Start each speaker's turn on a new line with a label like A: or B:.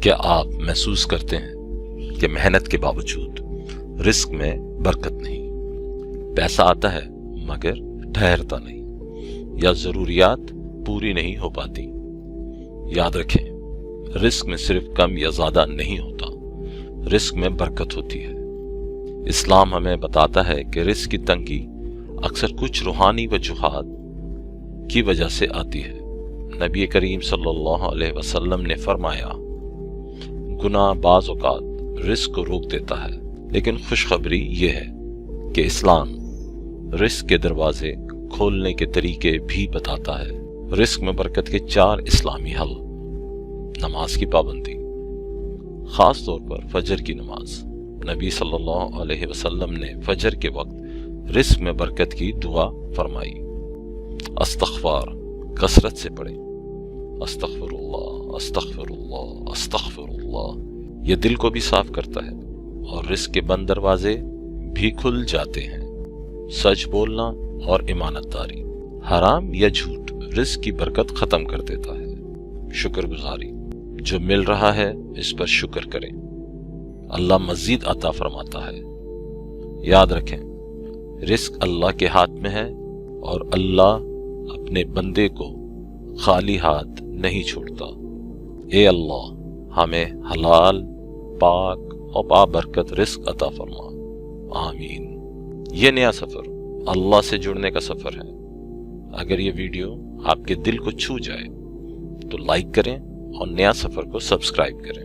A: کیا آپ محسوس کرتے ہیں کہ محنت کے باوجود رزق میں برکت نہیں؟ پیسہ آتا ہے مگر ٹھہرتا نہیں، یا ضروریات پوری نہیں ہو پاتی؟ یاد رکھیں، رزق میں صرف کم یا زیادہ نہیں ہوتا، رزق میں برکت ہوتی ہے۔ اسلام ہمیں بتاتا ہے کہ رزق کی تنگی اکثر کچھ روحانی وجوہات کی وجہ سے آتی ہے۔ نبی کریم صلی اللہ علیہ وسلم نے فرمایا، گناہ بعض اوقات رزق کو روک دیتا ہے، لیکن خوشخبری یہ ہے کہ اسلام رزق کے دروازے کھولنے کے طریقے بھی بتاتا ہے۔ رزق میں برکت کے 4 اسلامی حل۔ نماز کی پابندی، خاص طور پر فجر کی نماز۔ نبی صلی اللہ علیہ وسلم نے فجر کے وقت رزق میں برکت کی دعا فرمائی۔ استغفار کثرت سے پڑھیں، استغفر اللہ استغفر اللہ استغفر اللہ۔ یہ دل کو بھی صاف کرتا ہے اور رزق کے بند دروازے بھی کھل جاتے ہیں۔ سچ بولنا اور امانت داری، حرام یا جھوٹ رزق کی برکت ختم کر دیتا ہے۔ شکر گزاری، جو مل رہا ہے اس پر شکر کریں، اللہ مزید عطا فرماتا ہے۔ یاد رکھیں، رزق اللہ کے ہاتھ میں ہے اور اللہ اپنے بندے کو خالی ہاتھ نہیں چھوڑتا۔ اے اللہ، ہمیں حلال، پاک اور بابرکت رزق عطا فرما، آمین۔ یہ نیا سفر اللہ سے جڑنے کا سفر ہے۔ اگر یہ ویڈیو آپ کے دل کو چھو جائے تو لائک کریں اور نیا سفر کو سبسکرائب کریں۔